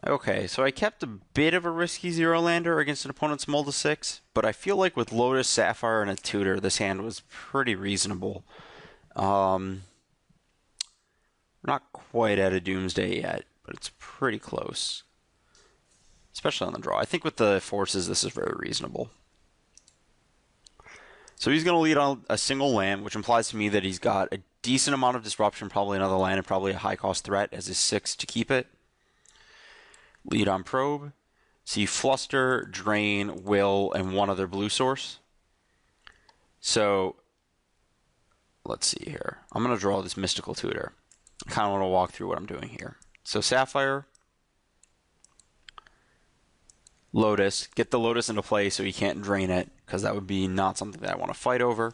Okay, so I kept a bit of a risky zero lander against an opponent's mull to 6, but I feel like with Lotus, Sapphire, and a tutor, this hand was pretty reasonable. Um, we're not quite at a Doomsday yet, but it's pretty close, especially on the draw. I think with the forces, this is very reasonable. So he's going to lead on a single land, which implies to me that he's got a decent amount of disruption, probably another land, and probably a high-cost threat as his 6 to keep it. Lead on probe. See Fluster, Drain, Will, and one other blue source. So let's see here. I'm going to draw this Mystical Tutor. I kind of want to walk through what I'm doing here. So Sapphire, Lotus. Get the Lotus into play so he can't drain it, because that would be not something that I want to fight over.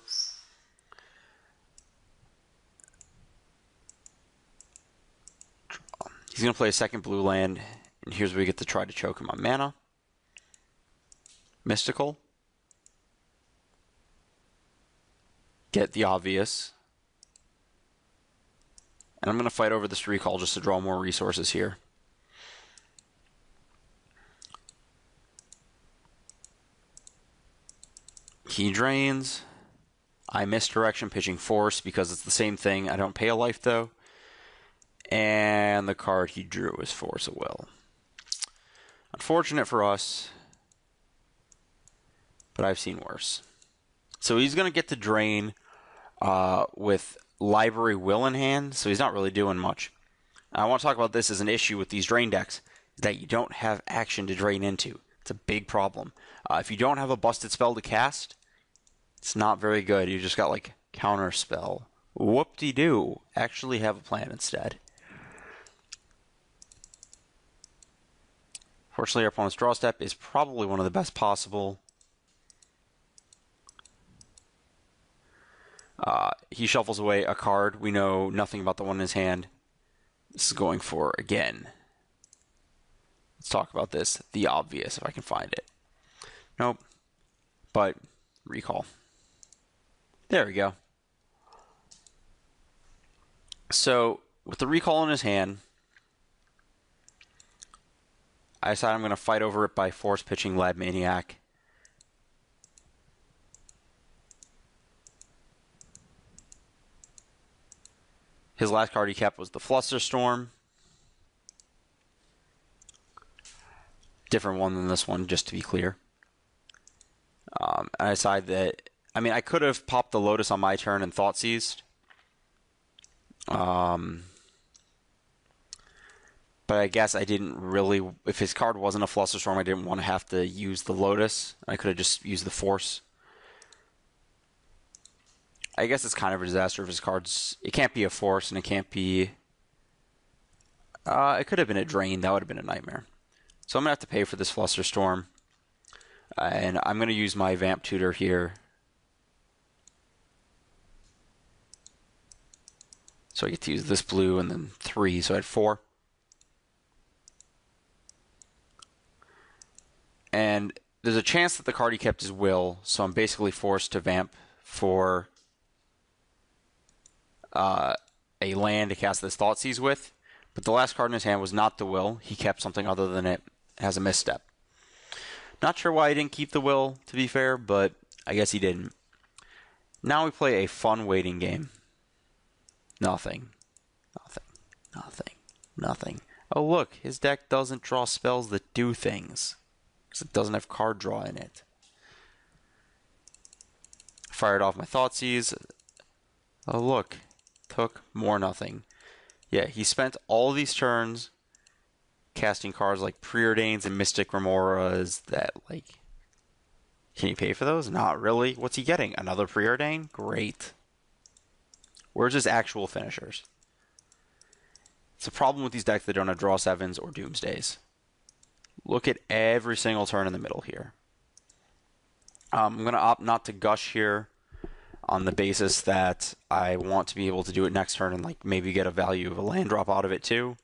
He's going to play a second blue land, and here's where we get to try to choke him on mana. Mystical. Get the obvious. And I'm going to fight over this recall just to draw more resources here. He drains. I misdirection pitching force because it's the same thing. I don't pay a life though. And the card he drew is Force of Will. Unfortunate for us, but I've seen worse. So he's going to get to drain with Library Will in hand, so he's not really doing much. And I want to talk about this as an issue with these drain decks, is that you don't have action to drain into. It's a big problem. If you don't have a busted spell to cast, it's not very good. You just got like counter spell. Whoop-de-doo. Actually have a plan instead. Fortunately, our opponent's draw step is probably one of the best possible. He shuffles away a card. We know nothing about the one in his hand. This is going for, again. Let's talk about this. The obvious, if I can find it. Nope. But, recall. There we go. So, with the recall in his hand, I decide I'm going to fight over it by force pitching Lab Maniac. His last card he kept was the Flusterstorm. Different one than this one, just to be clear. I decide that, I mean, I could have popped the Lotus on my turn and Thought Seized. But I guess I didn't really, if his card wasn't a Flusterstorm, I didn't want to have to use the Lotus. I could have just used the Force. I guess it's kind of a disaster if his cards, it can't be a Force and it can't be, it could have been a Drain. That would have been a nightmare. So I'm going to have to pay for this Flusterstorm. And I'm going to use my Vamp Tutor here. So I get to use this blue and then 3, so I had 4. And there's a chance that the card he kept is Will, so I'm basically forced to Vamp for a land to cast this Thoughtseize with. But the last card in his hand was not the Will. He kept something other than it as a misstep. Not sure why he didn't keep the Will, to be fair, but I guess he didn't. Now we play a fun waiting game. Nothing. Nothing. Nothing. Nothing. Oh, look, his deck doesn't draw spells that do things, because it doesn't have card draw in it. Fired off my Thoughtseize. Oh, look. Took more nothing. Yeah, he spent all these turns casting cards like Preordains and Mystic Remoras that, like, can you pay for those? Not really. What's he getting? Another Preordain? Great. Where's his actual finishers? It's a problem with these decks that don't have draw 7s or Doomsdays. Look at every single turn in the middle here. I'm going to opt not to gush here on the basis that I want to be able to do it next turn and like maybe get a value of a land drop out of it too.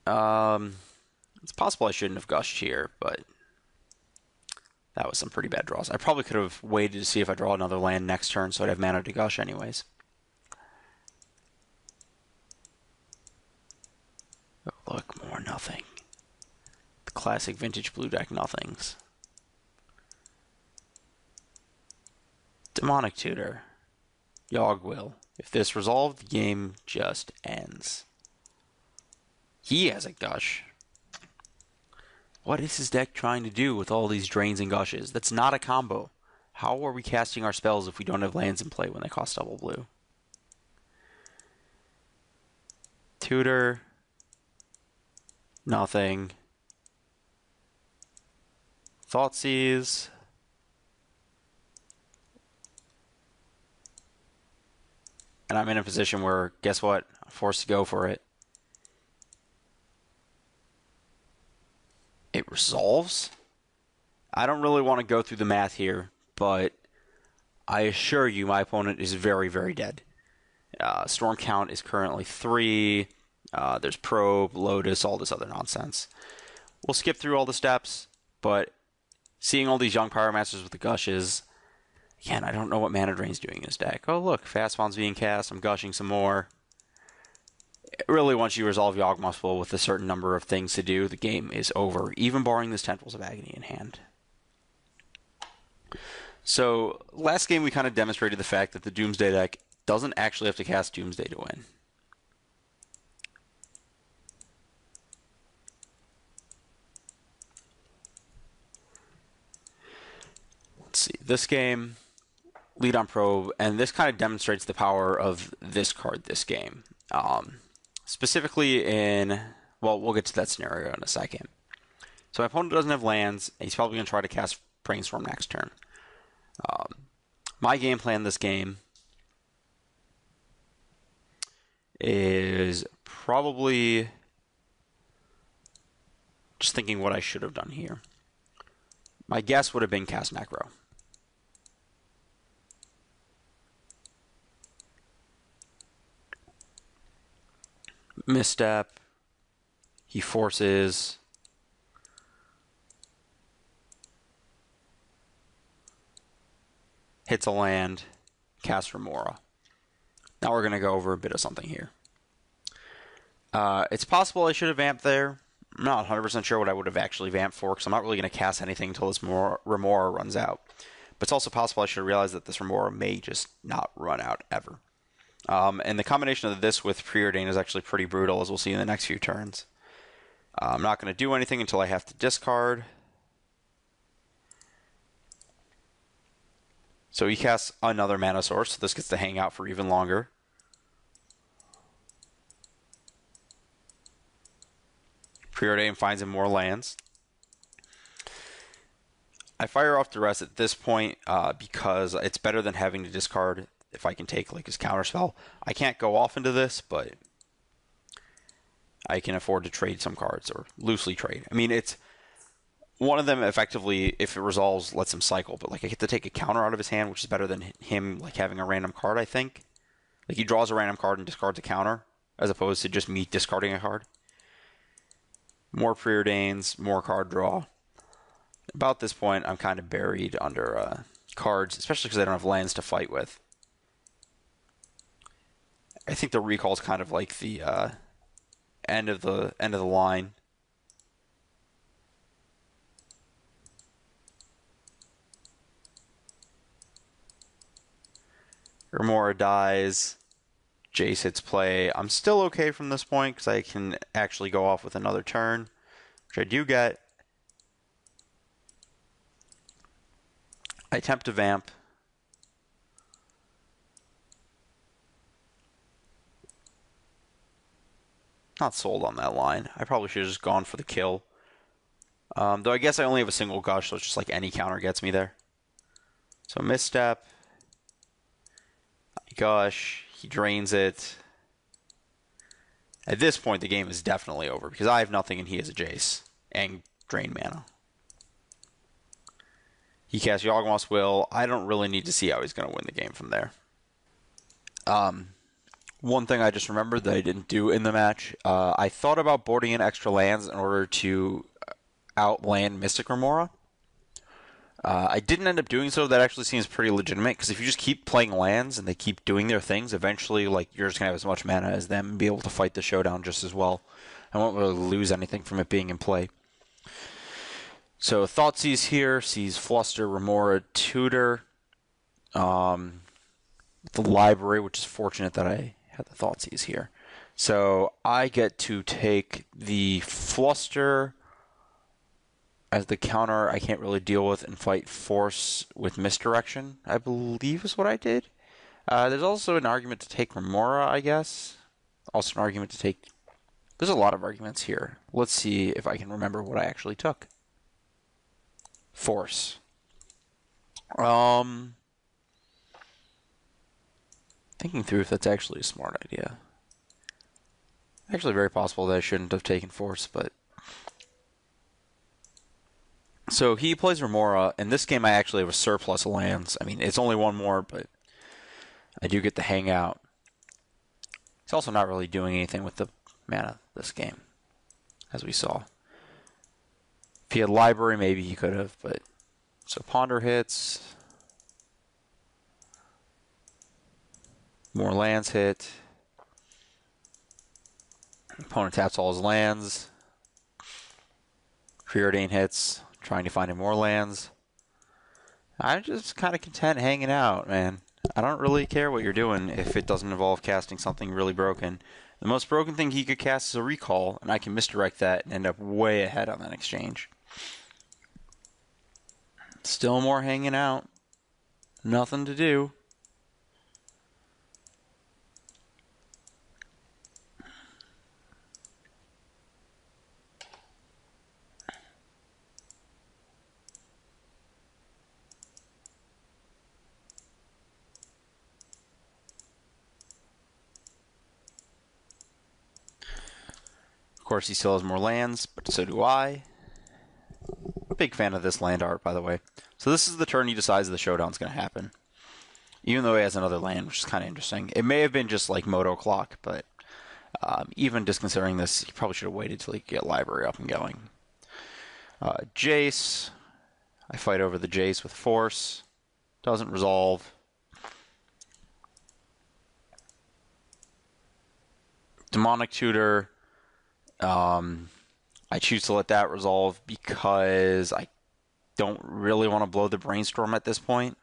It's possible I shouldn't have gushed here, but that was some pretty bad draws. I probably could have waited to see if I draw another land next turn so I'd have mana to gush anyways. Look, more nothing. The classic vintage blue deck nothings. Demonic Tutor. Yogg will. If this resolved, the game just ends. He has a Gush. What is his deck trying to do with all these drains and gushes? That's not a combo. How are we casting our spells if we don't have lands in play when they cost double blue? Tutor. Nothing. Thoughtseize. And I'm in a position where, guess what? I'm forced to go for it. It resolves? I don't really want to go through the math here, but I assure you my opponent is very, very dead. Storm count is currently 3. There's Probe, Lotus, all this other nonsense. We'll skip through all the steps, but seeing all these young Pyromancers with the Gushes, again, I don't know what Mana Drain's doing in his deck. Oh, look, Fast Spawn's being cast. I'm gushing some more. Really, once you resolve Yawgmoth's Will with a certain number of things to do, the game is over, even barring this Tentacles of Agony in hand. So, last game we kind of demonstrated the fact that the Doomsday deck doesn't actually have to cast Doomsday to win. Let's see, this game, lead on Probe, and this kind of demonstrates the power of this card this game. Specifically in, well, we'll get to that scenario in a second. So my opponent doesn't have lands, and he's probably going to try to cast Brainstorm next turn. My game plan this game is probably just thinking what I should have done here. My guess would have been cast Necro. Misstep. He forces. Hits a land. Casts Remora. Now we're going to go over a bit of something here. It's possible I should have vamped there. I'm not 100% sure what I would have actually vamped for, because I'm not really going to cast anything until this Remora runs out. But it's also possible I should have realized that this Remora may just not run out ever. And the combination of this with Preordain is actually pretty brutal, as we'll see in the next few turns. I'm not going to do anything until I have to discard. So he casts another mana source, so this gets to hang out for even longer. Preordain finds him more lands. I fire off Duress at this point because it's better than having to discard if I can take like his counterspell. I can't go off into this, but I can afford to trade some cards, or loosely trade. I mean, it's one of them effectively, if it resolves, lets him cycle, but like I get to take a counter out of his hand, which is better than him like having a random card, I think. Like he draws a random card and discards a counter, as opposed to just me discarding a card. More Preordains, more card draw. About this point, I'm kind of buried under cards, especially because I don't have lands to fight with. I think the recall is kind of like the end of the line. Remora dies. Jace hits play. I'm still okay from this point because I can actually go off with another turn, which I do get. I attempt to vamp. Not sold on that line. I probably should have just gone for the kill. Though I guess I only have a single gush, so it's just like any counter gets me there. So misstep. Gush. He drains it. At this point, the game is definitely over because I have nothing and he has a Jace and drain mana. He casts Yawgmoth's Will. I don't really need to see how he's going to win the game from there. One thing I just remembered that I didn't do in the match, I thought about boarding in extra lands in order to outland Mystic Remora. I didn't end up doing so. That actually seems pretty legitimate, because if you just keep playing lands and they keep doing their things, eventually like you're just going to have as much mana as them and be able to fight the showdown just as well. I won't really lose anything from it being in play. So Thoughtseize here sees Fluster, Remora, Tutor. The library, which is fortunate that I had the Thoughtseize here. So I get to take the Fluster as the counter I can't really deal with and fight Force with Misdirection, I believe is what I did. There's also an argument to take Remora, I guess. Also an argument to take... There's a lot of arguments here. Let's see if I can remember what I actually took. Force. Thinking through if that's actually a smart idea. Actually very possible that I shouldn't have taken Force, but... So he plays Remora. In this game I actually have a surplus of lands. I mean, it's only one more, but I do get to hang out. He's also not really doing anything with the mana this game, as we saw. If he had library, maybe he could have, but... So Ponder hits. More lands hit. Opponent taps all his lands. Preordain hits, trying to find him more lands. I'm just kind of content hanging out, man. I don't really care what you're doing if it doesn't involve casting something really broken. The most broken thing he could cast is a recall, and I can misdirect that and end up way ahead on that exchange. Still more hanging out. Nothing to do. Of course, he still has more lands, but so do I. Big fan of this land art, by the way. So this is the turn he decides the showdown's going to happen. Even though he has another land, which is kind of interesting. It may have been just like Moto Clock, but even disconsidering this, he probably should have waited till he could get library up and going. Jace. I fight over the Jace with Force. Doesn't resolve. Demonic Tutor. I choose to let that resolve because I don't really want to blow the Brainstorm at this point.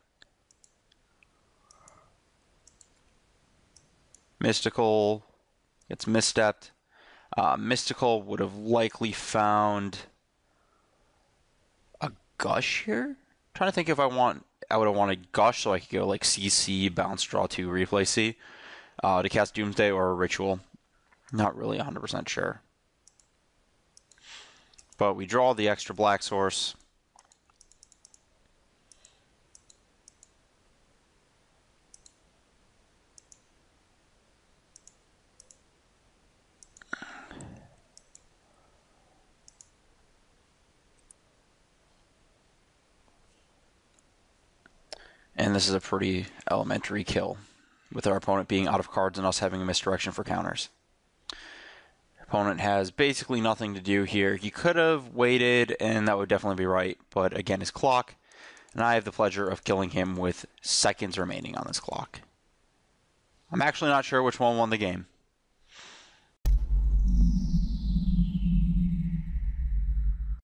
Mystical gets misstepped. Mystical would have likely found a Gush here. I'm trying to think if I would have wanted Gush so I could go like CC, bounce, draw 2, replay C to cast Doomsday or a Ritual. Not really 100% sure. But we draw the extra black source. And this is a pretty elementary kill, with our opponent being out of cards and us having a misdirection for counters. Opponent has basically nothing to do here. He could have waited, and that would definitely be right. But again, his clock, and I have the pleasure of killing him with seconds remaining on this clock. I'm actually not sure which one won the game.